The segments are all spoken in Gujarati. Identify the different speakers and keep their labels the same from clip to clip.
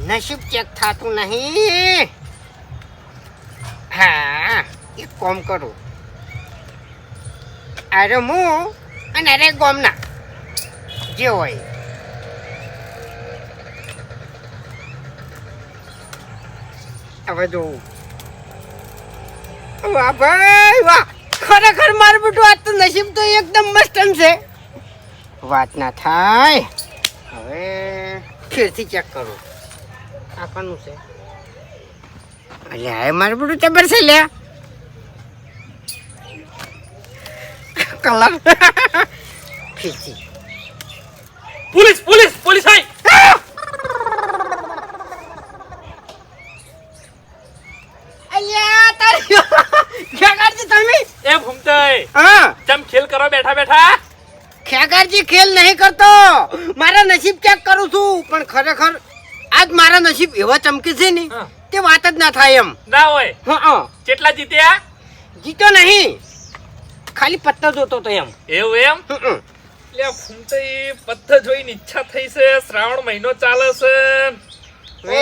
Speaker 1: નસીબ ચેક થતું નહીં. હા, એક કામ કરું. અરે હું અને અરે ગોમના જે હોય હવે જોવું. વાહ ભાઈ વાહ, ખરેખર મારું બેટું આજ તો નસીબ તો એકદમ મસ્ત છે. વાત ના થાય. હવે ફેરથી ચેક કરું. આ કોનું છે? અલ્યા મારું બેટું જબર છે લ્યા. કલર ફીસી.
Speaker 2: પોલીસ પોલીસ પોલીસ આઈ.
Speaker 1: અલ્યા તારી ખેગારજી તમે
Speaker 2: એ ભૂમતાઈ
Speaker 1: હા
Speaker 2: ચમ ખેલ કરો બેઠા બેઠા.
Speaker 1: ખેગારજી ખેલ નહીં કરતો, મારા નસીબ ચેક કરું છું. પણ ખરેખર આજ મારા નસીબ એવા ચમકે છે ને તે વાત જ ના થાય એમ.
Speaker 2: ના હોય.
Speaker 1: હા
Speaker 2: કેટલા જીત્યા?
Speaker 1: જીતો નહીં, ખાલી પત્તા જોતો તો એમ.
Speaker 2: એવું એમ? લે ભૂમતાઈ પથ્થર જોઈને ઈચ્છા થઈ છે. શ્રાવણ મહિનો ચાલે છે.
Speaker 1: હવે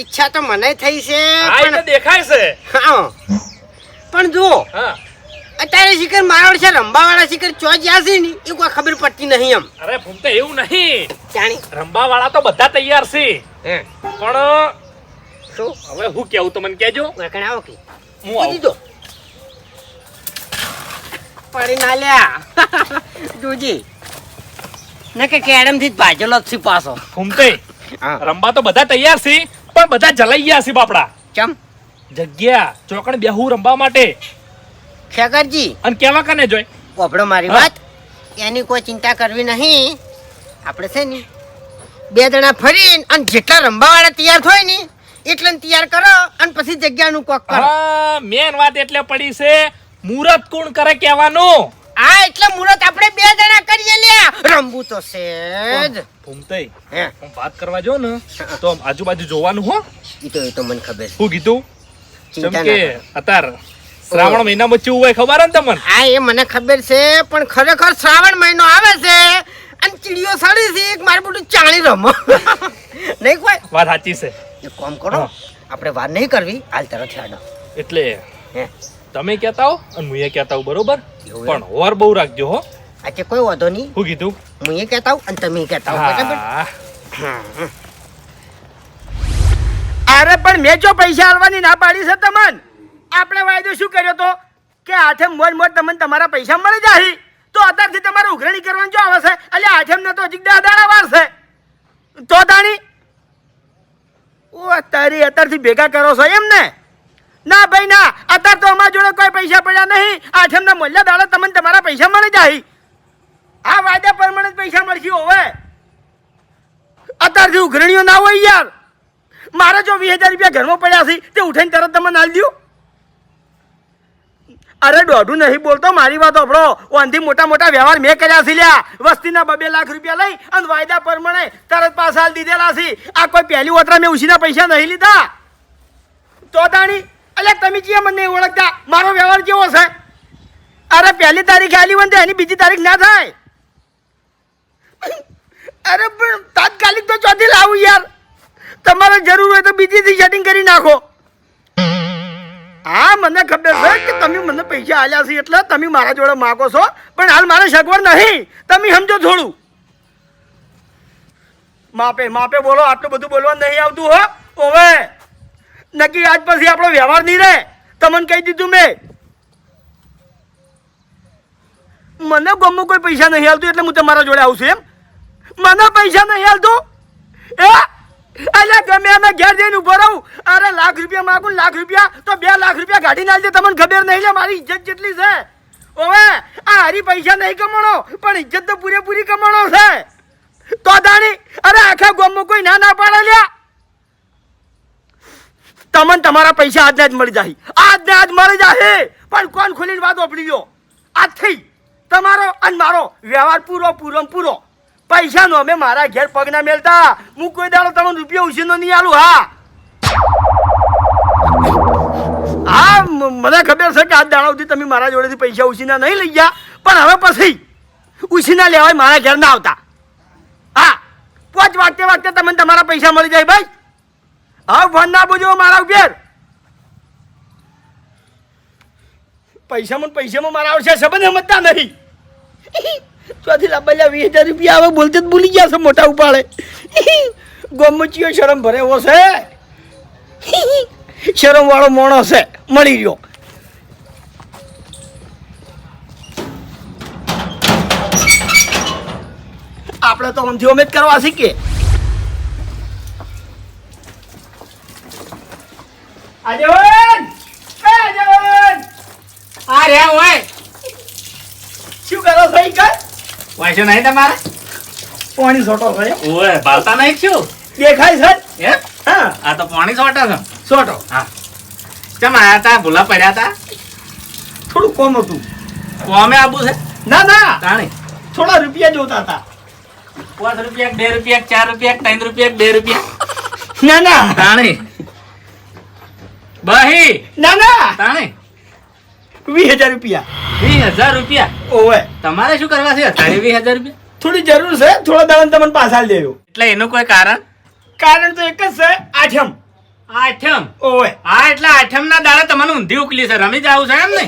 Speaker 1: ઈચ્છા તો મને થઈ છે.
Speaker 2: હા એ તો દેખાય છે.
Speaker 1: હા પણ જુઓ
Speaker 2: હા
Speaker 1: અત્યારે શિખર મારા છે રંબાવાળા શિખર ચો જ્યાં છે ને એ કોઈ ખબર પડતી નહીં એમ.
Speaker 2: અરે ભૂમતાઈ એવું નહીં.
Speaker 1: જાણી
Speaker 2: રંબા વાળા તો બધા તૈયાર છે. પણ
Speaker 1: શું
Speaker 2: હવે હું કેવું તમને કેજો.
Speaker 1: વળકણાવો કે
Speaker 2: હું આવું.
Speaker 1: દીધો પડી ના લ્યા જોજી ને કે કેડમથી જ ભાજેલો જ છે પાછો.
Speaker 2: ભૂમતાઈ
Speaker 1: હા
Speaker 2: રંબા તો બધા તૈયાર છે પણ બધા જલાઈ ગયા છે બાપડા.
Speaker 1: ચમ
Speaker 2: જગ્યા ચોકણ બેહુ રંબા માટે.
Speaker 1: ખેગરજી
Speaker 2: અને કેવા કને જોય
Speaker 1: ઓભળો મારી વાત, એની કોઈ ચિંતા કરવી નહીં. આપણે છે ને બે જણા ફરીને અને જેટલા રંબાવાળા તૈયાર થાય ને એટલે તૈયાર કરો અને પછી જગ્યાનું કોક કરો.
Speaker 2: હા મેન વાત એટલે પડી છે મુહૂર્ત કોણ કરે કહેવાનું.
Speaker 1: આ એટલે મુહૂર્ત આપણે બે જણા કરીએ લ્યા. રંબુ તો છે જ.
Speaker 2: ભૂમતાઈ
Speaker 1: હે
Speaker 2: હું વાત કરવા જો ને તો આમ આજુબાજુ જોવાનું હો.
Speaker 1: એ તો મને ખબર છે.
Speaker 2: હું કીધું
Speaker 1: ચિંતા
Speaker 2: જેમ
Speaker 1: ના
Speaker 2: કે
Speaker 1: કર.
Speaker 2: અત્યાર શ્રાવણ મહિનામાં ચેવું હોય ખબર ને તમને?
Speaker 1: હા એ મને ખબર છે, પણ ખરેખર શ્રાવણ મહિનો આવે છે અને ચીડીઓ સડી છે એક મારું બધું ચાણી રમો નહીં કોઈ.
Speaker 2: વાત સાચી છે.
Speaker 1: એક કામ કરો, આપણે વાત નહીં કરવી, હાલ તરત હેડો.
Speaker 2: એટલે
Speaker 1: હે
Speaker 2: તમે કહેતા હો અને હું એ કહેતા હું બરોબર,
Speaker 1: એવું
Speaker 2: પણ હોર બહુ રાખજો હો.
Speaker 1: આજે કોઈ વાંધો નહીં.
Speaker 2: હું કીધું?
Speaker 1: હું એ કહેતા હું અને તમે કહેતા હો. બરાબર?
Speaker 2: હા.
Speaker 3: અરે પણ મેં જો પૈસા આલવાની ના પાડી છે તમને. આપણે વાયદો શું કર્યો તો કે આઠે મોજ મોજ તમને તમારા પૈસા મળી જાય. તો અત્યારથી તમારે ઉઘરાણી કરવાની જો આવે છે એટલે આઠેમ ને તો હજી 10 દાડા વાર છે. તો તાણી ઓ અત્યારથી ભેગા કરો છો એમ ને? ના ભાઈ ના, અત્યારે તો અમારા જોડે કોઈ પૈસા પડ્યા નહીં. આઠેમ ના મોલ્લા દાડા તમને તમારા પૈસા મળી જાય. આ વાયદા પ્રમાણે જ પૈસા મળશે. હવે અત્યારથી ઉઘરણીઓ ના હોય યાર. મારે જો 20,000 રૂપિયા ઘરમાં પડ્યા છે તે ઉઠાઈને તરત તમને આલી દઉં. અરે દોઢું નહીં બોલતો, મારી વાત સાંભળો. ઓનથી મોટા મોટા વ્યવહાર મેં કર્યા છે લ્યા. વસ્તીના 2 લાખ રૂપિયા લઈ અને વાયદા પ્રમાણે તરત પાછા આલી દીધેલા છે. આ કોઈ પહેલી વતરા મેં ઉછીના પૈસા નહીં લીધા. તો તાણી એટલે તમે જે મને નહીં ઓળખતા, મારો વ્યવહાર કેવો છે? અરે પહેલી તારીખે આલી હોય તો એની બીજી તારીખ ના થાય. અરે પણ તાત્કાલિક તો ચોથી લાવું યાર. તમારે જરૂર હોય તો બીજીથી સેટિંગ કરી નાખો. હા મને ખબર છે કે તમે મને પૈસા આલ્યા છે એટલે તમે મારા જોડે માગો છો, પણ હાલ મારે સગવડ નહીં. તમે સમજો થોડું. માપે માપે બોલો, આટલું બધું બોલવા નહીં આવતું હો. ઓવે નક્કી આજ પછી આપણો વ્યવહાર નહીં રહે. તમને કહી દીધું મેં. મને ગમો કોઈ પૈસા નહીં આવતું એટલે હું તમારા જોડે આવું છું એમ? મને પૈસા નહીં આવતું એ અલ્યા ગમે અમે ઘેર જઈને ઉભો રહું. અરે લાખ રૂપિયા માગું, લાખ રૂપિયા તો 2 લાખ રૂપિયા ગાડી ના તમને ખબર નહીં લે મારી ઇજ્જત કેટલી છે. ઓવે આ હરી પૈસા નહીં કમાણો પણ ઇજ્જત તો પૂરેપૂરી કમાણો છે. તો દાણી અરે આખા ગામમાં કોઈ ના ના પાડે લ્યા. તમને તમારા પૈસા આજને જ મળી જાય. આજને આજ મળી જાય. પણ કોણ ખોલીને વાત ઓપડી ગયો? આજથી તમારો અને મારો વ્યવહાર પૂરો પૂરો પૂરો. પૈસા નો અમે મારા ઘેર પગ ના મેલતા. હું કોઈ દાડો તમને રૂપિયા ઉછીનો નહીં આલું. હા હા મને ખબર છે કે આજ દાડા સુધી તમે મારા જોડેથી પૈસા ઉછીના નહીં લઈ ગયા, પણ હવે પછી ઉછીના લેવાય મારા ઘેર ના આવતા. હા 5 વાગતે તમને તમારા પૈસા મળી જાય ભાઈ. હા ફોન ના પૂછો મારા ઉપર પૈસામાં મારા આવશે સંબંધ સમજતા નહીં ચોથી લાંબા 20,000 રૂપિયા આવે બોલતે જ ભૂલી ગયા છે મોટા ઉપાડે ગોમચીઓ શરમ ભરે એવો છે શરમ વાળો માણસ છે મળી ગયો આપણે તો આમથી અમે જ કરવા શીખીએ આજવન
Speaker 1: આ રે ઓય
Speaker 3: શું કરો છો ઈ કર
Speaker 2: પૈસા નહીં તમારે
Speaker 3: પાણી સોટો છે
Speaker 2: ઓય બાલતા નહીં શું
Speaker 3: દેખાય છે
Speaker 2: હે
Speaker 3: હા
Speaker 2: આ તો પાણી સોટા છે
Speaker 3: સોટો
Speaker 2: હા કેમ આયા તા ભૂલા પડ્યા તા
Speaker 3: થોડું કોમ હતું
Speaker 2: કોમે આબુ છે
Speaker 3: ના ના
Speaker 2: તાણી
Speaker 3: થોડા રૂપિયા જોતા હતા
Speaker 2: 5 રૂપિયા 2 રૂપિયા 4 રૂપિયા 3 રૂપિયા 2 રૂપિયા
Speaker 3: ના ના
Speaker 2: તાણી બહી
Speaker 3: ના ના
Speaker 2: તાણી
Speaker 3: 20,000 રૂપિયા
Speaker 2: 20,000 રૂપિયા
Speaker 3: ઓવે
Speaker 2: તમારે શું કરવા છે 20,000 રૂપિયા
Speaker 3: થોડી જરૂર છે થોડા દાડા તમને પાછા દેજો
Speaker 2: એટલે એનું કોઈ કારણ
Speaker 3: કારણ તો એક જ છે આઠમ
Speaker 2: આઠમ
Speaker 3: ઓવે
Speaker 2: હા એટલે આઠમ ના દાડે તમને ઊંધી ઉકલી છે રમી જાવ છે એમ ને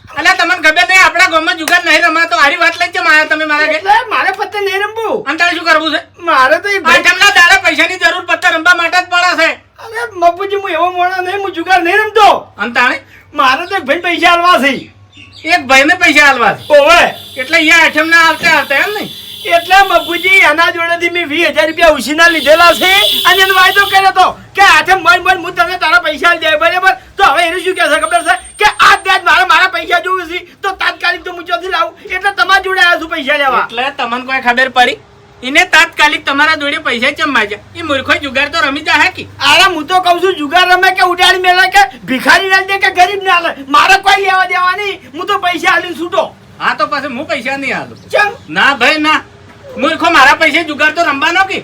Speaker 2: એટલે તમને ખબર નહીં આપણા ગામમાં જુગાર નહીં રમાતો આરી વાત લઈ છે મારા તમે મારા ઘરે
Speaker 3: એટલે મારે પત્તે નહીં રમવું
Speaker 2: અને તારે શું કરવું છે
Speaker 3: મારે તો એ ભાઈ
Speaker 2: આઠમ ના દાડે પૈસાની જરૂર પત્તા રમવા માટે જ પડે છે
Speaker 3: અરે મપ્પુજી હું એવો મોણો નહીં હું જુગાર નહીં રમતો
Speaker 2: અને તાણે
Speaker 3: મારે તો એક ભાઈ પૈસા આલવા છે
Speaker 2: એક ભાઈને પૈસા આલવા છે
Speaker 3: ઓવે
Speaker 2: એટલે અહીંયા આઠમ ના આવતા આવતા એમ ને
Speaker 3: એટલે મપ્પુજી એના જોડેથી મેં 20,000 રૂપિયા ઉછીના લીધેલા છે અને એનો વાયદો કર્યો હતો કે આઠે મન હું તમને તારા પૈસા આલી દે બરાબર તો હવે એને શું કહે છે ખબર છે કે આ જ મારા પૈસા જોવું છે તો તાત્કાલિક તો હું ચોથી લાવું એટલે તમારા જોડે આવ્યા છું પૈસા લેવા
Speaker 2: એટલે તમને કોઈ ખબર પડી એને તાત્કાલિક તમારા જોડે પૈસા ચમ માગ્યા એ મૂર્ખો જુગાર તો રમી જાય કે
Speaker 3: અરે હું તો કઉ છું જુગાર રમે કે ઉડાડી મેળે કે ભિખારી ના દે કે ગરીબ ના લે મારે કોઈ લેવા દેવા નહીં હું તો પૈસા આલીને છૂટો
Speaker 2: હા તો પછી હું પૈસા નહીં આલું
Speaker 3: ચમ
Speaker 2: ના ભાઈ ના મૂર્ખો મારા પૈસે જુગાર તો રમવાનો કે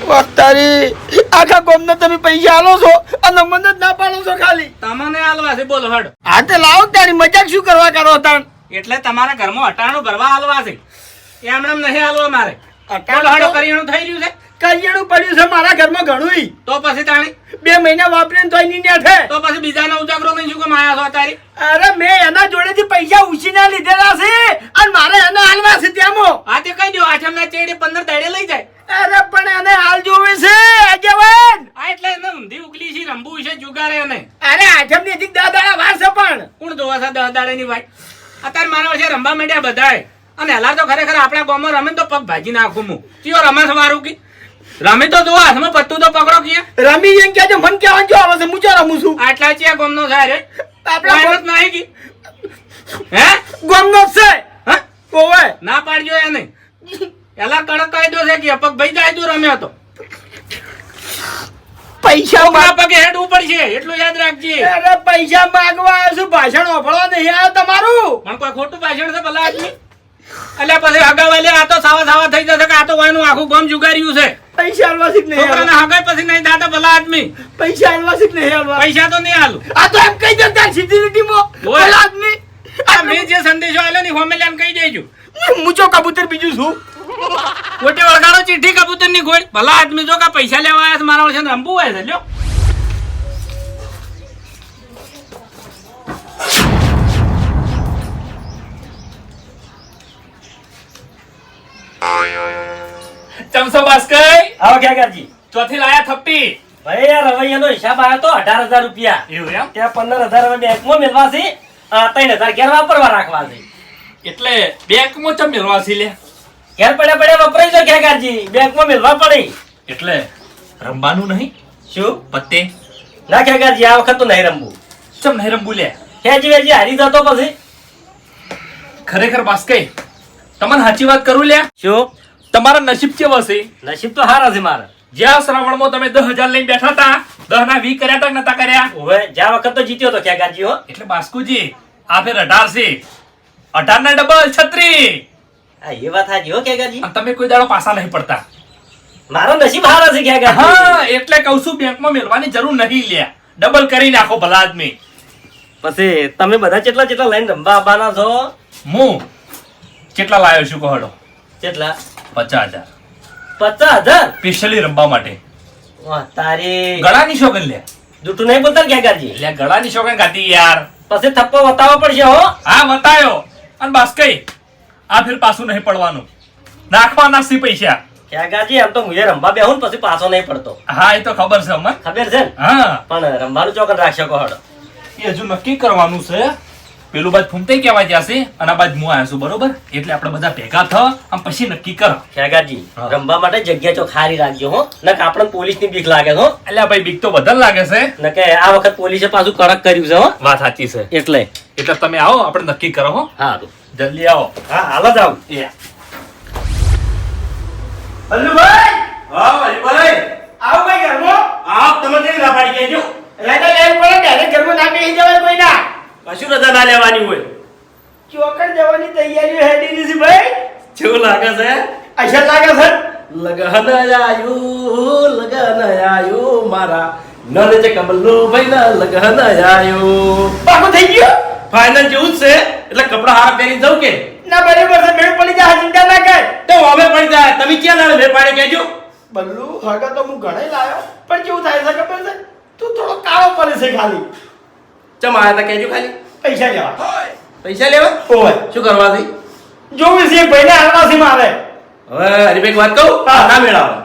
Speaker 3: વખતારી આખા ગામને તમે પૈસા આલો છો અને મને જ ના પાડો છો ખાલી
Speaker 2: તમને આલવા છે બોલો હડ
Speaker 3: હા તે લાવો તારી મજાક શું કરવા કરો તાણ
Speaker 2: એટલે તમારા ઘરમાં અટાણું ભરવા આલવા છે એમને નહીં આલવા મારે બોલો હડો કરિયાણું થઈ રહ્યું છે
Speaker 3: કરિયાણું પડ્યું છે મારા ઘરમાં ઘણું
Speaker 2: તો પછી તાણી
Speaker 3: 2 મહિના વાપરીને તોય નહીં નેઠે
Speaker 2: તો પછી બીજાનો ઉજાગરો નહીં શું કે માયા છો તારી
Speaker 3: અરે મેં એના જોડેથી પૈસા ઉછીના લીધેલા છે અને મારે એને હાલવા છે ત્યાંમાં
Speaker 2: આ તે કહી દો આઠમના ચેડે 15 દાડે લઈ જાય
Speaker 3: અરે પણ એને હાલ જોવે છે આગેવાન
Speaker 2: આ એટલે એને ઊંધી ઉકલી છે રંબુ છે જુગારે એને
Speaker 3: અરે આઠમની હજી 10 દાડા વાર છે પણ
Speaker 2: કોણ જોવા છે 10 દાડેની વાત અત્યારે મારા વર્ષે રમવા માંડ્યા બધાય અને હેલા તો ખરેખર આપણા ગામમાં રમે તો પગ ભાજી નાખું હું કયો રમસ વાળું કી રમી તો જો હાથમાં પત્તું તો પકડો કે
Speaker 3: રમી એમ કે છે મન કેવાનું જો આવે છે હું ચો રમું છું
Speaker 2: આટલા ચિયા ગામનો છે રે
Speaker 3: આપણા
Speaker 2: મહેનત નહીં કી હે
Speaker 3: ગામનો છે
Speaker 2: હા
Speaker 3: ઓવે
Speaker 2: ના પાડજો એને એલા કડક કાયદો છે કે પગ ભાઈ જાય તો રમ્યો તો
Speaker 3: પૈસા
Speaker 2: પગના પગે હેડ ઉપર છે એટલું યાદ રાખજે
Speaker 3: અરે પૈસા માંગવા આવ્યો છું ભાષણ ઓફળવા નહીં આવ્યો તમારું
Speaker 2: પણ કોઈ ખોટું ભાષણ છે ભલા આદમી એટલે પછી હગાવાલે આ તો સાવા થઈ જશે કે આ તો કોઈનું આખું ગામ જુગાર્યું છે
Speaker 3: પૈસા આલવા શીખ નહીં
Speaker 2: છોકરાના હગાઈ પછી નહીં થતા ભલા આદમી
Speaker 3: પૈસા આલવા શીખ નહીં આલવા
Speaker 2: પૈસા તો નહીં હાલું
Speaker 3: આ તો એમ કહી દેતા સીધી લીટીમાં
Speaker 2: ઓય.
Speaker 3: પેલા આદમી
Speaker 2: આ મેં જે સંદેશો આલ્યો ને હોમે લેન કહી દેજો
Speaker 3: મૂચો કબૂતર બીજું શું
Speaker 2: કોટે વળગાડો ચીઠી કબૂતર ની ગોળ ભલા આદમી જો કે પૈસા લેવા આવ્યા છે મારા વર્ષે રમવું હોય છે લ્યો ચમસો બાસ્કઈ
Speaker 4: આવો ક્યાંકરજી
Speaker 2: ચોથી લાયા થપ્પી
Speaker 4: ભાઈ યાર રવૈયાનો હિસાબ આવ્યો તો 18,000 રૂપિયા
Speaker 2: એવું એમ
Speaker 4: ત્યાં 15,000 હવે બેંકમાં મેળવા છે 3,000 ઘેર વાપરવા રાખવા છે
Speaker 2: એટલે બેંકમાં ચમ મેળવા છે લે
Speaker 4: ઘેર પડ્યા વપરાઈ જો ક્યાંકરજી બેંકમાં મેળવા પડે
Speaker 2: એટલે રમવાનું નહીં
Speaker 4: શું
Speaker 2: પત્તે
Speaker 4: ના ક્યાંકરજી આ વખત તો નહીં રમવું
Speaker 2: ચમ નહીં રમવું લે
Speaker 4: ખેંચી વેચી હારી જતો પછી
Speaker 2: ખરેખર બાસ્કઈ તમને સાચી વાત કરું લે
Speaker 4: શું
Speaker 2: તમારા નસીબ કેવા છે
Speaker 4: નસીબ તો હારા છે મારા
Speaker 2: જ્યાં શ્રાવણમાં તમે 10,000 લઈને બેઠા હતા 10 ના 20 કર્યા તા કે નતા કર્યા
Speaker 4: હવે જ્યાં વખત તો જીત્યો તો ક્યાંકરજી હો
Speaker 2: એટલે બાસ્કુજી આ ફેર 18 છે 18 ના ડબલ 36
Speaker 4: હા એ વાત સાચી હો ક્યાંકરજી
Speaker 2: અને તમે કોઈ દાડો પાસા નહીં પડતા
Speaker 4: મારો નસીબ હારા છે ક્યાંકરજી
Speaker 2: હા એટલે કહું છું બેંકમાં મેળવાની જરૂર નહીં લે ડબલ કરી નાખો ભલા આદમી
Speaker 4: પછી તમે બધા કેટલા લઈને રમવા આવવાના છો
Speaker 2: હું કેટલા લાવ્યો છું કહો
Speaker 4: કેટલા
Speaker 2: 50,000
Speaker 4: 50,000
Speaker 2: સ્પેશિયલી રમવા માટે
Speaker 4: વાહ, તારી
Speaker 2: ગળાની શોગન લે
Speaker 4: જૂઠું નહીં બોલતા ને ખેગાજી.
Speaker 2: એટલે ગળાની શોગન ખાધી યાર.
Speaker 4: પછી થપ્પો બતાવવો પડશે હો.
Speaker 2: હા બતાયો. અને બસ કઈ આ ફેર પાછું નહીં પડવાનું, નાખવાના સી પૈસા.
Speaker 4: ખેગાજી એમ તો મુજે રમવા બેહું ને પછી પાછો નહીં પડતો.
Speaker 2: હા એ તો ખબર છે અમને.
Speaker 4: ખબર છે ને?
Speaker 2: હા
Speaker 4: પણ રમવાનું ચોકન રાખશો કો હડો.
Speaker 2: એ હજુ નક્કી કરવાનું છે. પેલું બાદ ફૂમતે કહેવાય જશે અને આ બાદ હું આવ્યો છું બરોબર, એટલે આપણે બધા ભેગા થ આમ પછી નક્કી કરો.
Speaker 4: ખેગાજી
Speaker 2: હા.
Speaker 4: રમવા માટે જગ્યા ચો ખારી રાખજો હો. નક આપણને પોલીસ ની બીક લાગે હો.
Speaker 2: એટલે ભાઈ બીક તો બદલ લાગે છે.
Speaker 4: નકે આ વખત પોલીસે પાછું કડક કર્યું છે હો.
Speaker 2: વાત સાચી છે.
Speaker 4: એટલે
Speaker 2: એટલે તમે આવો, આપણે નક્કી કરો હો.
Speaker 4: હારું.
Speaker 2: જલ્દી આવો.
Speaker 4: હા હાલ જ આવું.
Speaker 2: એ
Speaker 3: અલ્લુભાઈ
Speaker 2: હા ભાઈ
Speaker 3: આવો ભાઈ ઘરમાં.
Speaker 2: આપ તમે કેવી ના પાડી કહેજો.
Speaker 3: રજા લેવી પડે ત્યારે ઘરમાં ના બેસી જવાય કોઈના.
Speaker 2: કશું રજા ના લેવાની હોય.
Speaker 3: ચોકડ જવાની તૈયારીઓ હેડી દીધી છે ભાઈ.
Speaker 2: કેવું લાગે છે?
Speaker 3: અસર લાગે છે.
Speaker 2: લગન આયું મારા નન છે કબલ્લુ ભાઈ ના લગન આયું.
Speaker 3: પાકું થઈ ગયું.
Speaker 2: ફાઇનલ જેવું જ છે. એટલે કપડા હારા પહેરી જવું કે
Speaker 3: ના બરાબર છે, મેળ પડી જાય, ચિંતા ના કર.
Speaker 2: તો હવે પડી જાય. તમે ક્યાં લાવે મેં પાડે કહેજો.
Speaker 3: બલ્લુ હગા તો હું ઘણા લાયો, પણ કેવું થાય છે ખબર છે, તું થોડો કાળો પડે છે ખાલી.
Speaker 2: ચમ આયા તા કહેજો ખાલી.
Speaker 3: પૈસા લેવા.
Speaker 2: પૈસા લેવા?
Speaker 3: ઓય
Speaker 2: શું કરવાથી?
Speaker 3: જોવી છે ભાઈને હાલવાસી માં આવે.
Speaker 2: હવે હરીભાઈ વાત કહું?
Speaker 3: હા.
Speaker 2: ના મેળાવે.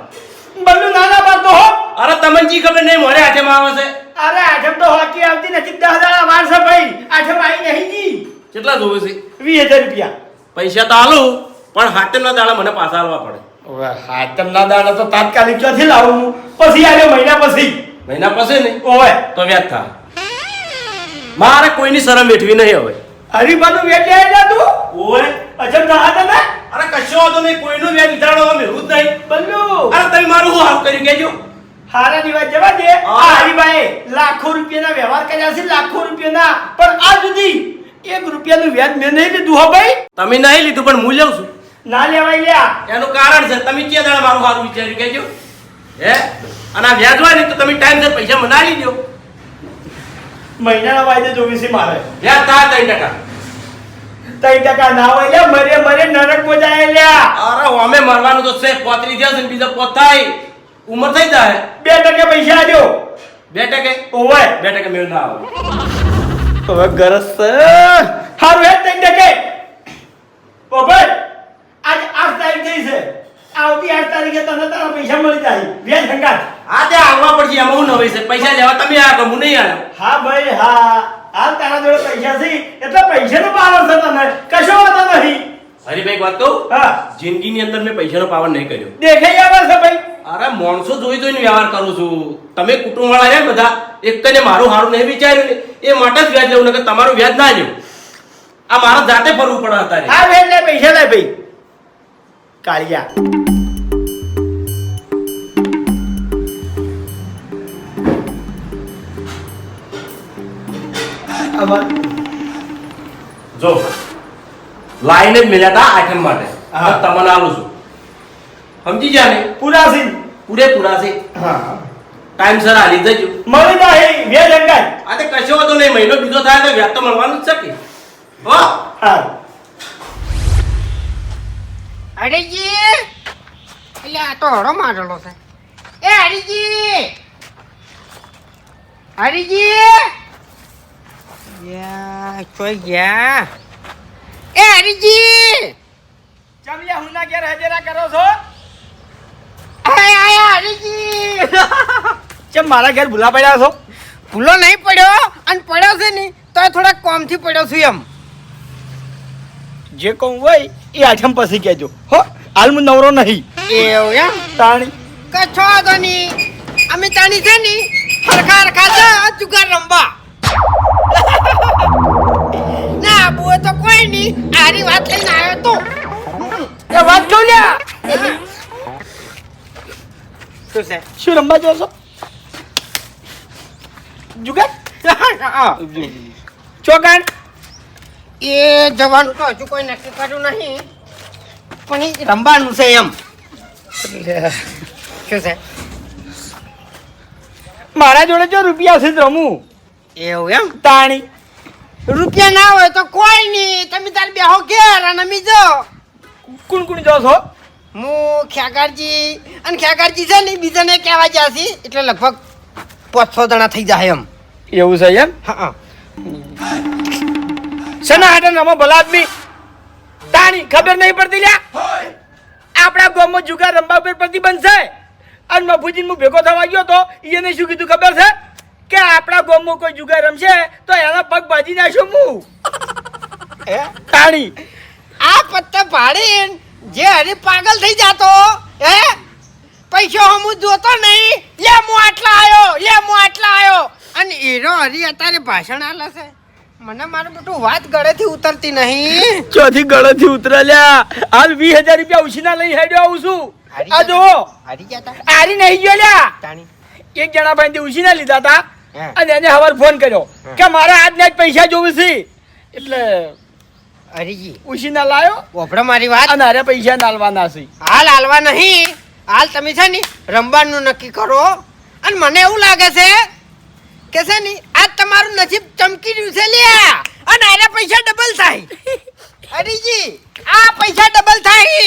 Speaker 3: બલ્લુ નાના પાડતો હો.
Speaker 2: અરે તમને જી ખબર નહીં, મોરે હાથેમાં આવે છે.
Speaker 3: અરે આઠમ તો હોકી આવતી નથી, 10,000 વાર છે ભાઈ. આઠમ આવી નહીં જી.
Speaker 2: કેટલા જોવે છે?
Speaker 3: 20,000 રૂપિયા.
Speaker 2: પૈસા તો આલું, પણ હાથેના દાડા મને પાછા આલવા પડે.
Speaker 3: હવે હાથમના દાડા તો તાત્કાલિક ક્યાંથી લાવું હું? પછી આવ્યો મહિના પછી.
Speaker 2: મહિના પછી ને
Speaker 3: ઓય
Speaker 2: તો વ્યાજ થાય. મારે કોઈની શરમ વેઠવી નહીં હવે.
Speaker 3: હરીબાનું વેટ લઈ જા તું.
Speaker 2: ઓય
Speaker 3: અજબ ના હતા ને
Speaker 2: અરે કશો વાંધો નહીં, કોઈનું વ્યાજ ઉધારવા અમે જ નહીં.
Speaker 3: બલ્લુ.
Speaker 2: અરે તમે મારું શું હાફ કર્યું કહેજો.
Speaker 3: હારા ની વાત જવા દે.
Speaker 2: હા.
Speaker 3: આ હરીબાએ લાખો રૂપિયાના વ્યવહાર કર્યા છે, લાખો રૂપિયાના, પણ આજ સુધી 1 રૂપિયાનું વ્યાજ મેં નહીં લીધું હો ભાઈ.
Speaker 2: તમે નહીં લીધું પણ હું લઉં છું.
Speaker 3: ના લેવાય લ્યા.
Speaker 2: એનું કારણ છે તમે ક્યાં દાડા મારું સારું વિચાર્યું કહેજો. હે અને આ વ્યાજ હોય ને તો તમે ટાઈમસર પૈસા મનાવી દો.
Speaker 3: મહિનાના વાયદે જોવી છે મારે.
Speaker 2: વ્યાજ થાય 3%.
Speaker 3: 3% ના હોય લ્યા, મરે મરે નરક મોજાય લ્યા.
Speaker 2: અરે અમે મરવાનું તો છે, 35 થયા છે ને બીજા 5 થાય, ઉંમર થઈ જાય.
Speaker 3: 2% પૈસા આલ્યો.
Speaker 2: 2%?
Speaker 3: ઓય
Speaker 2: 2% મેળ ના આવે.
Speaker 3: હવે ગરજ છે. હારું હે 3%. ઓ ભાઈ આજે 8 તારીખ થઈ છે. આવતી 8 તારીખે તને તારા પૈસા મળી જાય વ્યાજ સંગાત.
Speaker 2: આ તે આવવા પડશે, એમાં હું નવાઈ છે. પૈસા લેવા તમે આ હું નહીં આવ્યો.
Speaker 3: હા ભાઈ હા, હાલ તારા જોડે પૈસા છે એટલે પૈસાનો પાવર છે તને, કશો વાંધો નહીં.
Speaker 2: હરીભાઈ એક વાત કહું?
Speaker 3: હા
Speaker 2: જિંદગીની અંદર મેં પૈસાનો પાવર નહીં કર્યો.
Speaker 3: દેખાઈ આવે છે ભાઈ.
Speaker 2: અરે માણસો જોઈ જોઈને વ્યવહાર કરું છું. તમે કુટુંબ વાળા છે બધા, એક ને મારું સારું નહીં વિચાર્યું ને એ માટે જ વ્યાજ લેવું, કે તમારું વ્યાજ ના લેવું. આ મારા જાતે ફરવું પડે અત્યારે.
Speaker 3: હા વેચ લે, પૈસા લે ભાઈ. કાળિયા આમાં
Speaker 2: જો લાઈને જ મળ્યા હતા આઠમ માટે.
Speaker 3: હા.
Speaker 2: તમને આલું છું, સમજી ગયા ને?
Speaker 3: પૂરા સિંહ.
Speaker 2: પૂરેપૂરા છે.
Speaker 3: હા
Speaker 2: ટાઈમસર આલી જજો.
Speaker 3: મળી જાય વ્યાજ સંગાત.
Speaker 2: આ તે કશો વાંધો નહીં, મહિનો બીજો થાય તો વ્યાજ તો મળવાનું જ છે કે. હો
Speaker 3: હા
Speaker 1: હરીજી, એટલે આ તો હળો મારેલો છે. એ હરીજી, હરીજી, યા ચોઈ ગયા. એ હરીજી,
Speaker 3: ચમલિયા હુંના ઘેર હજેરા કરો છો?
Speaker 1: આયા આયા હરીજી.
Speaker 3: ચમ મારા ઘેર ભૂલા પડ્યા છો?
Speaker 1: ભૂલો નહીં પડ્યો, અને પડ્યો છે ને તો થોડાક કોમથી પડ્યો છું એમ.
Speaker 3: જે કહું હોય એ આઠમ પછી કહેજો હો, હાલ હું નવરો નહીં.
Speaker 1: એવું એમ?
Speaker 3: તાણી
Speaker 1: કશો વાંધો નહીં, અમે તાણી છે ને હરખા હરખા છે જુગાર રમવા. ના બુએ તો કોઈ નહીં, આરી વાત લઈને આવ્યો તો.
Speaker 3: એ વાત કહું લ્યા.
Speaker 1: શું છે?
Speaker 3: શું રમવા જો છો? જુગાર ચોગાન.
Speaker 1: એ જવાનું તો હજુ કોઈ નક્કી કર્યું નહીં, પણ એ રમવાનું છે એમ. શું છે?
Speaker 3: મારા જોડે જો રૂપિયા છે જ રમું.
Speaker 1: એવું એમ?
Speaker 3: તાણી
Speaker 1: રૂપિયા ના હોય તો કોઈ નહીં, તમે તાર બેહો ઘેર અને અમે જો.
Speaker 3: કોણ કોણ જો છો?
Speaker 1: હું ખ્યાગારજી અને ખેગારજી છે ને બીજાને કહેવા જશે એટલે લગભગ 500 જણા થઈ જાય એમ.
Speaker 3: એવું છે એમ?
Speaker 1: હા
Speaker 3: શેના હાટે રમો ભલા આદમી? તાણી ખબર નહીં પડતી લ્યા. આપણા ગામમાં જુગાર રમવા ઉપર પ્રતિબંધ છે. અને મફુજીને હું ભેગો થવા ગયો તો એને શું કીધું ખબર છે? કે આપણા ગામમાં કોઈ જુગાર રમશે તો એના પગ ભાજી નાખશું હું. તાણી
Speaker 1: આ પત્તા ભાડીને જે હરી પાગલ થઈ જાતો હે પૈસો હું જોતો નહીં લે હું આટલા આયો અને એનો હરી અત્યારે ભાષણ આલે છે મને મારું બધું વાત ગળેથી ઉતરતી નહીં.
Speaker 3: ચોથી ગળેથી ઉતરે લ્યા. હાલ 20,000 રૂપિયા ઉછીના લઈ હેડ્યો આવું છું. આ જો
Speaker 1: હારી ગયા તા
Speaker 3: હારી નહીં ગયો લ્યા.
Speaker 1: તાણી
Speaker 3: એક જણા ભાઈ ઉછીના લીધા હતા
Speaker 1: હા.
Speaker 3: અને એને હવાર ફોન કર્યો કે મારે આજના જ પૈસા જોવે છે એટલે
Speaker 1: હરીજી
Speaker 3: ઉછીના લાયો
Speaker 1: ઓભળો મારી વાત
Speaker 3: અને હારે પૈસા નાલવાના છે.
Speaker 1: હાલ હાલવા નહીં હાલ તમે છે ને રમવાનું નક્કી કરો અને મને એવું લાગે છે કે છે ને આજ તમારું નસીબ ચમકી રહ્યું છે લ્યા અને આના પૈસા ડબલ થાય. હરીજી આ પૈસા ડબલ થાય.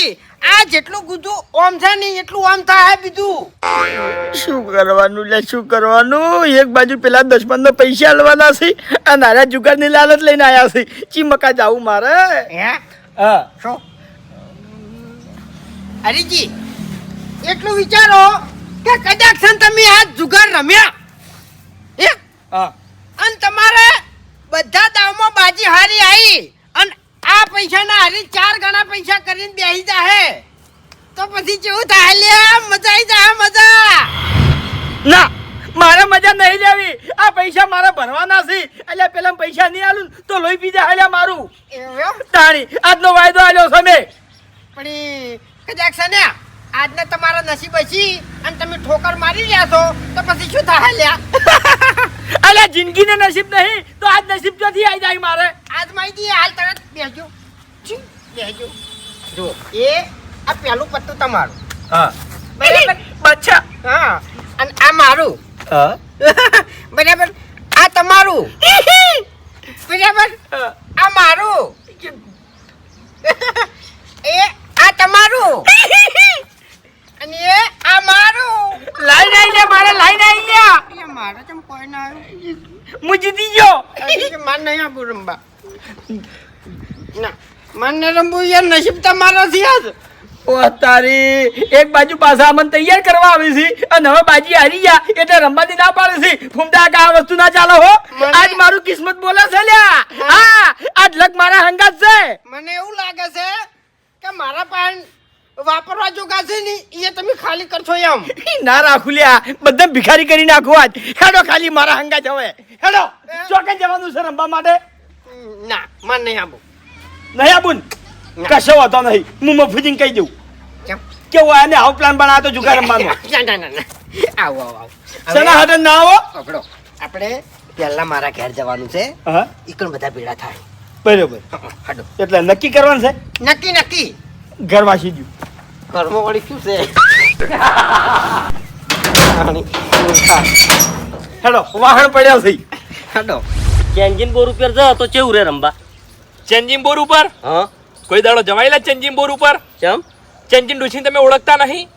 Speaker 1: આ જેટલું ગુજુ ઓમ છે ને એટલું ઓમ થાય બીજું.
Speaker 3: શું કરવાનું લે શું કરવાનું? એક બાજુ પેલા 10-15 પૈસા આલવાના છે અને હારે જુગારની લાલચ લઈને આયા છે. ચીમકા જાવું મારે.
Speaker 1: હે
Speaker 3: હા
Speaker 1: શું હરીજી એટલું વિચારો કે કદાચ છે ને તમે આ જુગાર રમ્યા હે
Speaker 3: હા
Speaker 1: અને તમારે બધા દાવમાં બાજી હારી આવી અને આ પૈસાના હારી 4 ગણા પૈસા કરીને બેસી જાહે તો પછી કેવું થાય લ્યા? મજા આવી જાય મજા.
Speaker 3: ના મારે મજા નહીં લેવી. આ પૈસા મારે ભરવાના છે એટલે પેલા પૈસા નહીં આલું ને તો લોહી પીધા હાલ્યા મારું.
Speaker 1: એવું એમ?
Speaker 3: તાણી આજનો વાયદો આલ્યો છે મેં.
Speaker 1: પણ ઈ કદાચ છે ને આજને તમારા નસીબ હશી અને તમે ઠોકર મારી રહ્યા છો તો પછી શું થાય લ્યા?
Speaker 3: અલ્યા જિંદગીને નસીબ નહીં તો આજ નસીબ ક્યાંથી આવી જાય મારે?
Speaker 1: આજ માહિતી હાલ તરત બેસજો બેસજો. જો એ આ પહેલું પત્તું તમારું
Speaker 3: હા
Speaker 1: બરાબર.
Speaker 3: બચ્ચા
Speaker 1: હા અને આ મારું
Speaker 3: હા
Speaker 1: બરાબર. આ તમારું બરાબર. આ મારું એ આ તમારું અને એ આ મારું.
Speaker 3: લાઈન આવી લે મારે લાઈન આવી લ્યા.
Speaker 1: એ મારે કેમ કોઈ ના આવ્યું?
Speaker 3: હું જીતી ગયો.
Speaker 1: માર નહીં આપું રમવા. ના માર ન રમવું યાર નસીબ તમારો છે આજ.
Speaker 3: ઓ તારી એક બાજુ પાછા અમને તૈયાર કરવા આવી છે અને હવે બાજી હારી ગયા એટલે રમવાની ના પાડે છે. ફૂમતા કે આ વસ્તુ ના ચાલે હો. આજ મારું કિસ્મત બોલે છે લ્યા. હા આજ લક મારા હંગાત છે.
Speaker 1: મને એવું લાગે છે કે મારા પાન વાપરવા જોગાશે ને એ તમે ખાલી કરશો એમ.
Speaker 3: ના રાખું લ્યા બધા ભિખારી કરી નાખું આજ. હેડો ખાલી મારા હંગાત હવે હેડો. ચોકે જવાનું છે રમવા માટે?
Speaker 1: ના માર નહીં આપું.
Speaker 3: નહીં આપું ને? કશો વાતો નહીં. હું મફુજીને કહી દઉં
Speaker 1: કેમ?
Speaker 3: કે હું આને આવો પ્લાન બનાવ્યો તો જુગાર રમવાનો.
Speaker 1: ના આવો આવો આવો.
Speaker 3: શેના હાટે ના આવો?
Speaker 1: પકડો આપણે પહેલા મારા ઘેર જવાનું છે.
Speaker 3: હા
Speaker 1: ઈકણ બધા ભેળા થાય.
Speaker 3: બરોબર.
Speaker 1: હાડો
Speaker 3: એટલે નક્કી કરવાનું છે.
Speaker 1: નક્કી નક્કી.
Speaker 3: ઘર વાસી ગયું.
Speaker 1: ઘરમાં વળી શું છે?
Speaker 3: હેડો વાહણ પડ્યા છે.
Speaker 1: હાડો
Speaker 4: ચેન્જીન બોર ઉપર જા તો ચેવું રે રંબા?
Speaker 2: ચેન્જિંગ બોર ઉપર
Speaker 4: હા
Speaker 2: કોઈ દાડો જમાયેલા ચેન્જિંગ બોર ઉપર?
Speaker 4: ચમ
Speaker 2: ચેન્જિંગ ડોશીને તમે ઓળખતા નહીં?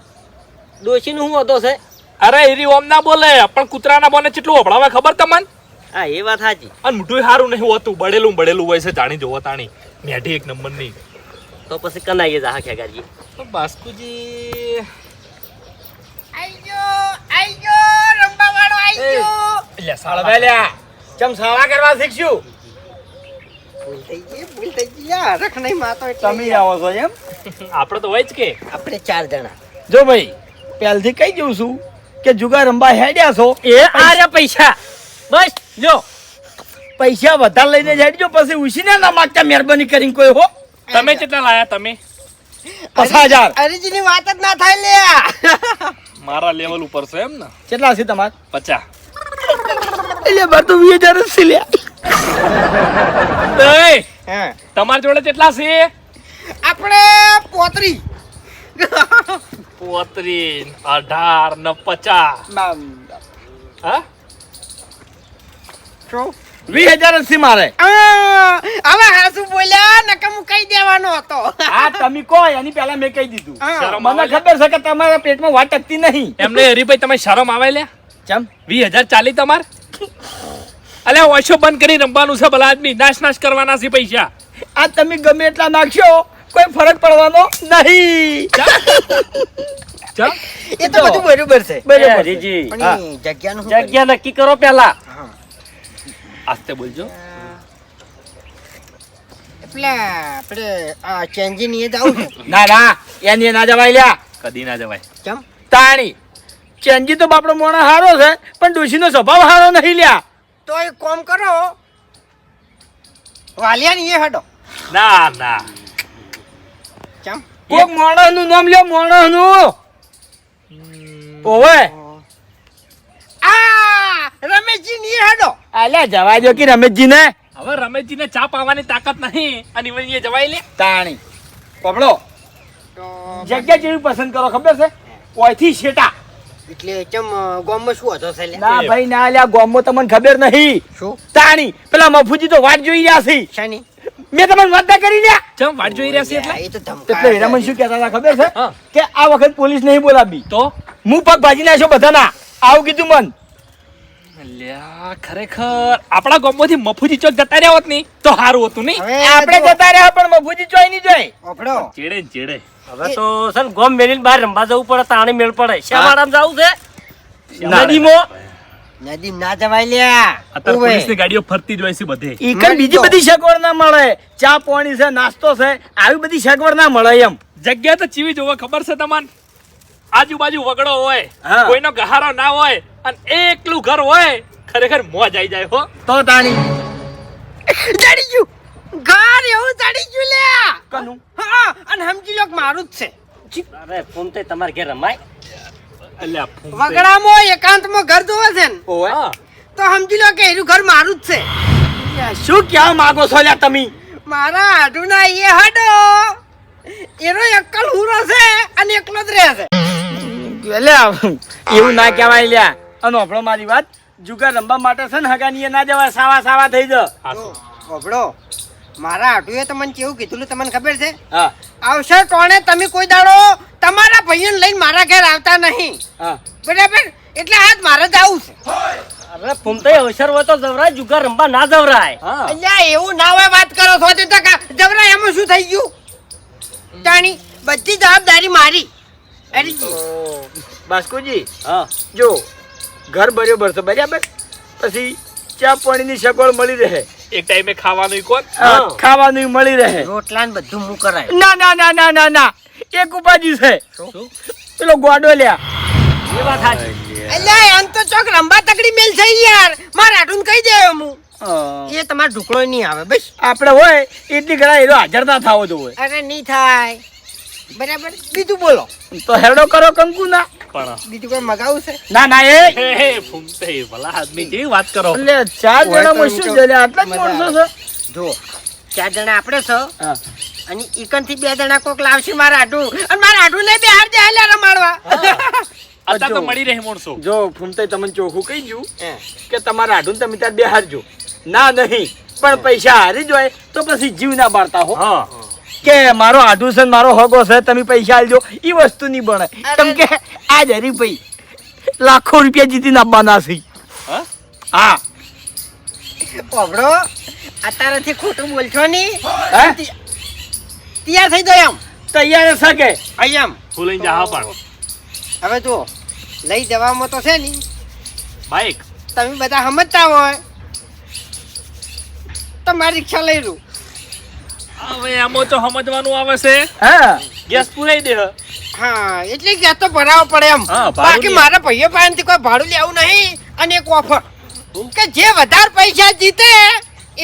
Speaker 4: ડોશીનું શું હતો છે?
Speaker 2: અરે હીરી ઓમ ના બોલે પણ કૂતરાના બોને કેટલું વભળાવે ખબર તમને?
Speaker 4: હા એ વાત સાચી.
Speaker 2: અને મોઢું સારું નહીં હોતું, બળેલું બળેલું હોય છે. જાણી જોવો તાણી મેઢી એક નંબર ની.
Speaker 4: તો પછી કનાઈએ જા ખેગારજી.
Speaker 2: બાસ્કુજી
Speaker 1: આઈજો રંબા વાળો આઈજો.
Speaker 3: એટલે સાળવા લ્યા ચમ સાળા કરવા શીખશું.
Speaker 1: ભૂલ થઈ ગઈ યાર. રખ નહીં માતો એટલે
Speaker 3: તમે આવો છો એમ?
Speaker 2: આપણે તો હોય જ કે
Speaker 1: આપણે 4 જણા.
Speaker 3: જો ભાઈ પહેલથી કહી દઉં છું કે જુગાર રમવા હેડ્યા છો એ આર્યા પૈસા. બસ જો પૈસા વધારે લઈને જ હેડજો પછી ઉસીને ના માગતા મહેરબાની કરીને કોઈ હો.
Speaker 2: તમે કેટલા લાયા તમે?
Speaker 3: 50,000.
Speaker 1: હરીજીની વાત જ ના થાય લ્યા.
Speaker 2: મારા લેવલ ઉપર છે એમ ને?
Speaker 3: કેટલા છે તમારે?
Speaker 2: 50.
Speaker 3: એટલે મારે તો 20,000 જ છે લ્યા.
Speaker 2: એ
Speaker 1: હા
Speaker 2: તમારી જોડે કેટલા છે?
Speaker 1: આપણે 35.
Speaker 2: 35, 18 ને 50. હા
Speaker 1: શું
Speaker 3: 20,000 જ છે મારે.
Speaker 1: હવે હાસુ બોલ્યા નકર હું કહી દેવાનો હતો.
Speaker 3: આ તમે કહો એની પહેલા મેં કહી દીધું.
Speaker 1: હા.
Speaker 3: મને ખબર છે કે તમારા પેટમાં વાત ટકતી નહીં.
Speaker 2: એમને હરીભાઈ તમે શરમ આવે લ્યા
Speaker 3: ચમ
Speaker 2: 20,000 ચાલી તમાર અલ્યા ઓછો બંધ કરી રમવાનું છે ભલા આદમી નાશ કરવાના છે પૈસા
Speaker 3: આ તમે ગમે એટલા નાખશો કોઈ ફરક પડવાનો નહીં.
Speaker 2: ચમ
Speaker 1: એ તો બધું બરોબર છે.
Speaker 3: બરાબર.
Speaker 4: હરીજી
Speaker 1: પણ એ જગ્યાનું શું કર્યું?
Speaker 4: જગ્યા નક્કી કરો પેલા.
Speaker 1: હા.
Speaker 2: આસ્તે બોલજો
Speaker 1: એટલે આપણે આ ચેન્જિંગ એ જ આવું છું.
Speaker 3: ના ના એની ના જવાય લ્યા.
Speaker 2: કદી ના જવાય
Speaker 1: કેમ?
Speaker 3: તાણી ચેન્જી તો બાપડો મોણા હારો છે પણ ડોશીનો સ્વભાવ હારો નહીં લ્યા.
Speaker 1: તો એક કામ કરો વાલિયાની એ હટો.
Speaker 2: ના
Speaker 1: કેમ?
Speaker 3: કોક મોણસનું નામ લ્યો મોણસનું. ઓવે
Speaker 1: આ રમેશજીની એ હટો.
Speaker 3: અલ્યા જવા દો કે રમેશજીને.
Speaker 2: હવે રમેશજીને ચા પાવાની તાકાત નહીં અને વળી એ જવાય લે
Speaker 3: તાણી પકડો
Speaker 1: તો
Speaker 3: જગ્યા જેવી પસંદ કરો ખબર છે ઓયથી શેટા.
Speaker 1: એટલે ચમ ગામમાં શું હતો છે લે?
Speaker 3: ના ભાઈ ના લ્યા ગોમો તમને ખબર નહીં.
Speaker 1: શું
Speaker 3: તાણી પેલા મફુજી તો વાટ જોઈ રહ્યા છે.
Speaker 1: શાની?
Speaker 3: મેં તમને વાત ના કરી લ્યા.
Speaker 2: ચમ વાટ જોઈ રહ્યા છે એટલે
Speaker 1: એ તો
Speaker 3: એટલે
Speaker 1: ધમકાવે
Speaker 3: હીરામણ શું કહેતા હતા ખબર છે
Speaker 2: હા.
Speaker 3: કે આ વખત પોલીસ નહીં બોલાવી.
Speaker 2: તો
Speaker 3: હું પગ ભાજી નાખ્યો બધાના આવું કીધું મન.
Speaker 2: અલ્યા ખરેખર આપણા ગામમાંથી મફુજી ચોક જતા રહ્યા હોત નહીં તો સારું હતું નહીં
Speaker 1: હવે
Speaker 3: આપણે
Speaker 1: જો,
Speaker 3: જતા રહ્યા પણ મફુજી જોઈ નહીં જોઈ.
Speaker 1: ઓફડો.
Speaker 2: ચેડે ને ચેડે
Speaker 4: હવે તો છે ને ગોમ મેલીને બહાર રમવા જવું પડે તાણે મેળ પડે. શ્યામાળામાં જવું છે
Speaker 3: ના.
Speaker 4: નદીમાં.
Speaker 1: નદી ના જવાય લ્યા.
Speaker 2: અત્યારે
Speaker 1: ઉવે.
Speaker 2: પોલીસની ગાડીઓ ફરતી જ હોય છે બધે
Speaker 3: ઈ કઈ બીજી બધી સગવડ ના મળે. ચા પાણી છે નાસ્તો છે આવી બધી સગવડ ના મળે એમ.
Speaker 2: જગ્યા તો ચીવી જોવો ખબર છે તમને આજુબાજુ વગડો હોય
Speaker 3: હા.
Speaker 2: કોઈનો ગહારો ના હોય અને એકલું ઘર હોય ખરેખર મોજ આવી જાય હો
Speaker 3: તો તાણી
Speaker 1: ચડી ગયું. ઘર એવું ચડી ગયું લ્યા.
Speaker 3: કનું
Speaker 1: હા અને સમજી લો કે મારું જ છે.
Speaker 4: અરે ફોન તે તમારે ઘેર રમાય.
Speaker 2: અલ્યા ફૂંકે.
Speaker 1: વગડામાં એકાંતમાં ઘર જોવે છે ને
Speaker 3: ઓય
Speaker 2: હા.
Speaker 1: તો સમજી લો કે એનું ઘર મારું જ છે.
Speaker 3: શું કહેવા માંગો છો લ્યા તમે?
Speaker 1: મારા આઢુના એ હડો એનો એકલ હુરો છે અને એકલો જ રહે છે.
Speaker 3: એટલે એવું ના કહેવાય લ્યા. અને આપણો મારી વાત જુગાર રમવા માટે છે ને હગાની એ ના જવાય સાવા થઈ જ.
Speaker 2: હાચું.
Speaker 1: ઓબળો મારા આઢુએ તમને કેવું કીધું તમને ખબર છે?
Speaker 3: હા
Speaker 1: આવશે કોણે તમે કોઈ દાડો તમારા ભાઈઓને લઈને મારા ઘેર આવતા નહીં.
Speaker 3: હા
Speaker 1: બરાબર એટલે આજ મારે જ આવું છે.
Speaker 4: અરે ફોન તે અવસર હોય તો જવરાય જુગાર રમવા ના જવરાય.
Speaker 2: હા
Speaker 1: અલ્યા એવું ના હોય વાત કરો છો તે ટકા જબરા એમાં શું થઈ ગયું? તાણી બધી જવાબદારી મારી. અરે
Speaker 3: બાસ્કુજી
Speaker 4: હા
Speaker 3: જો ઘર બરોબર છે બરાબર પછી ચા પાણીની સગવડ મળી રહે.
Speaker 2: એક ટાઈમે ખાવાનું કોણ
Speaker 3: હા, ખાવાનું મળી રહે.
Speaker 1: રોટલા ને બધું હું કરાય.
Speaker 3: ના ના ના ના ના ના એક ઉપાજી છે
Speaker 2: શું?
Speaker 3: પેલો ગોડો લ્યા.
Speaker 4: એ વાત સાચી.
Speaker 1: અલ્યા એમ તો ચોક રંબા તકડી મેલ છે યાર. મારા આઢું કહી દે હું એ તમારો ઢુકળો નહીં આવે બસ.
Speaker 3: આપણે હોય એટલી ઘણા એનો હાજર ના થાવો જોઈએ.
Speaker 1: અરે નહીં થાય. બરાબર બીજું બોલો.
Speaker 3: તો હેડો કરો કંકુ ના.
Speaker 2: પણ
Speaker 1: બીજું કોઈ મગાવું છે?
Speaker 3: ના ના એ
Speaker 2: હે હે ફૂંકતે ભલા આદમી જેવી વાત કરો
Speaker 3: એટલે ચાર જણામાં શું છે લ્યા? આટલા જ માણસો છે.
Speaker 1: જો 4 જણા આપણે છો
Speaker 3: હા.
Speaker 1: અને ઈકન થી 2 જણા કોક લાવશે મારા આઢું અને મારા આઢું ને બે હાર જાય લે રમાડવા.
Speaker 2: અત્યારે તો મળી રહે માણસો
Speaker 3: જો ફૂમતાઈ તમને ચોખ્ખું કહી ગયું કે તમારા હાડું તમે તાર બે હારજો. ના નહીં પણ પૈસા હારી જ હોય તો પછી જીવ ના બાળતા હો.
Speaker 2: હા
Speaker 3: કે મારો હાડું છે ને મારો હગો છે તમે પૈસા આલજો ઈ વસ્તુ નહીં બને. કેમ કે આ જરી ભાઈ લાખો રૂપિયા જીતીને આપવાના છે.
Speaker 2: હા?
Speaker 3: હા
Speaker 1: ઓબળો અત્યારેથી ખોટું બોલશો નહીં.
Speaker 3: હે?
Speaker 1: તૈયાર થઈ જાવ એમ.
Speaker 3: તૈયાર છે કે
Speaker 1: અહીં એમ.
Speaker 2: ફૂલઈ જા પણ
Speaker 1: હવે જો લઈ જવામાં તો છે ને
Speaker 2: બાઈક
Speaker 1: તમે બધા સમજતા હોય તો મારી રિક્ષા લઈ લઉં.
Speaker 2: હવે આમાં તો સમજવાનું આવે છે
Speaker 3: હા
Speaker 2: ગેસ પુરાઈ દે
Speaker 1: હા એટલે ગેસ તો ભરાવો પડે એમ.
Speaker 2: હા, ભાડું
Speaker 1: બાકી
Speaker 2: નહીં.
Speaker 1: મારા ભાઈઓ પાસેથી કોઈ ભાડું લેવું નહીં. અને એક ઓફર કે જે વધારે પૈસા જીતે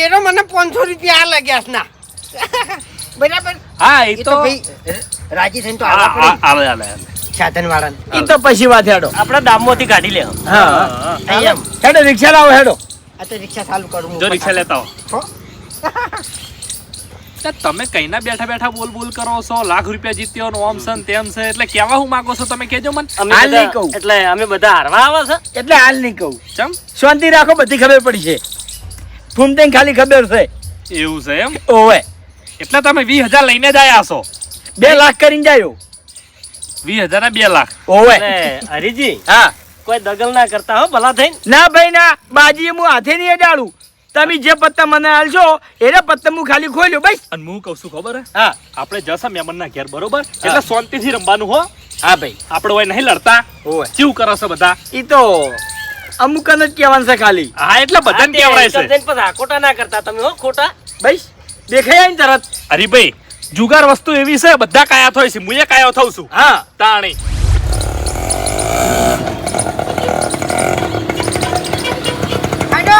Speaker 1: એનો મને 500 રૂપિયા આ લાગ્યા ના. બરાબર.
Speaker 2: હા
Speaker 1: એ તો ભાઈ રાજી થઈને તો
Speaker 2: હા
Speaker 1: આવવા પડે
Speaker 2: આવે આવે
Speaker 1: સાધન વાળાને.
Speaker 3: ઈ તો પછી વાત હેડો.
Speaker 4: આપણે દામમાંથી કાઢી લે.
Speaker 3: હા
Speaker 1: અહીં એમ.
Speaker 3: હેડો રિક્ષા લાવો હેડો.
Speaker 1: આ તો રિક્ષા ચાલુ કરું.
Speaker 2: જો રિક્ષા લેતા હો
Speaker 1: હો?
Speaker 2: તો તમે કઈના બેઠા બેઠા બોલ કરો છો લાખ રૂપિયા જીત્યો ને ઓમ છે ને તેમ છે એટલે કેવા હું માંગો છો તમે કેજો મને
Speaker 4: અમે
Speaker 3: હાલ નહીં
Speaker 4: બધા-
Speaker 3: કહું.
Speaker 4: એટલે અમે બધા હારવા આવે છે.
Speaker 3: એટલે હાલ નહીં કહું.
Speaker 2: ચમ
Speaker 3: શાંતિ રાખો બધી ખબર પડી છે. ફૂમતે ખાલી ખબર છે.
Speaker 5: એવું છે એમ?
Speaker 3: ઓવે
Speaker 5: એટલે તમે 20,000 લઈને જ આયા છો?
Speaker 3: 2 લાખ કરીને જાયો.
Speaker 5: 20,000 ના 2 લાખ.
Speaker 3: ઓવે
Speaker 4: અને હરીજી
Speaker 3: હા
Speaker 4: કોઈ દગલ ના કરતા હો ભલા થઈને.
Speaker 3: ના ભાઈ ના, બાજી હું હાથે નહીં અડાડું. તમે જે પત્તા મને આલશો એને પત્તા હું ખાલી ખોલ્યો બસ.
Speaker 5: અને હું કહું છું ખબર હે?
Speaker 3: હા
Speaker 5: આપણે જશા મહેમાનના ઘેર, બરોબર? એટલે શાંતિથી રમવાનું હો.
Speaker 3: હા ભાઈ
Speaker 5: આપણે હોય નહીં લડતા.
Speaker 3: ઓવે
Speaker 5: કેવું કરો છો બધા?
Speaker 3: ઈ તો અમુક જ કહેવાનું છે ખાલી.
Speaker 5: હા, એટલે બધાને કેવડાય છે.
Speaker 4: પછી આકોટા ના કરતા તમે હો ખોટા.
Speaker 3: બસ દેખાય ને તરત.
Speaker 5: હરીભાઈ, જુગાર વસ્તુ એવી છે, બધા કાયા થાય છે. હું એ કાયો થઉં છું.
Speaker 3: હા
Speaker 5: તાણી
Speaker 1: હાડો.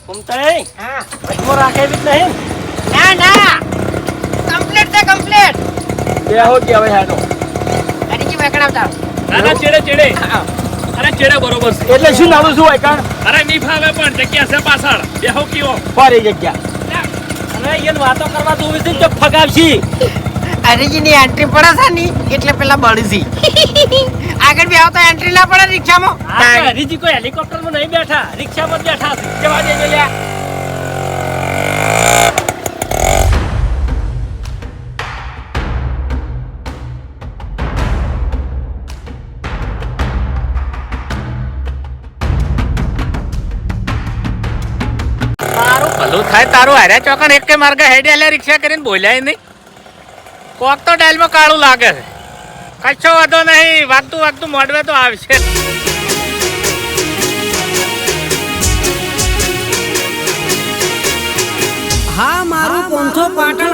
Speaker 4: ફૂમતાઈ
Speaker 1: હા.
Speaker 4: વચમાં રાખે એવી જ નહીં.
Speaker 1: ના ના કમ્પ્લીટ છે કમ્પ્લીટ.
Speaker 3: બે હો કે હવે હાડો.
Speaker 1: હરીજી વેકડાવતા.
Speaker 5: ના ના, ચેડે ચેડે. અરે ચેડે બરોબર છે.
Speaker 3: એટલે શું નાડું શું હોય કાણ
Speaker 5: અરે નહીં ફાવે, પણ જગ્યા છે પાછળ. બેહો કયો.
Speaker 3: ફરી જગ્યા.
Speaker 4: અને એને વાતો કરવા તો વિશે તો ફગાવશી.
Speaker 1: હરીજીની એન્ટ્રી પડે છે ની એટલે પેલા બળસી. આગળ બી આવતા એન્ટ્રી ના પડે રિક્ષામાં.
Speaker 4: આ તો હરીજી કોઈ હેલિકોપ્ટરમાં નહીં બેઠા, રિક્ષામાં જ બેઠા છે.
Speaker 3: જવા દેજો લ્યા.
Speaker 2: તારું ભલું થાય, તારું હાર્યા ચોકન એક કે માર્ગે હેડે એટલે રિક્ષા કરીને બોલ્યા નહીં. કોક તો ડાયલમાં કાળું લાગે છે. કશો વાંધો નહીં, વાગતું વાગતું મોડવે તો આવશે.
Speaker 1: હા મારું 500 પાટણ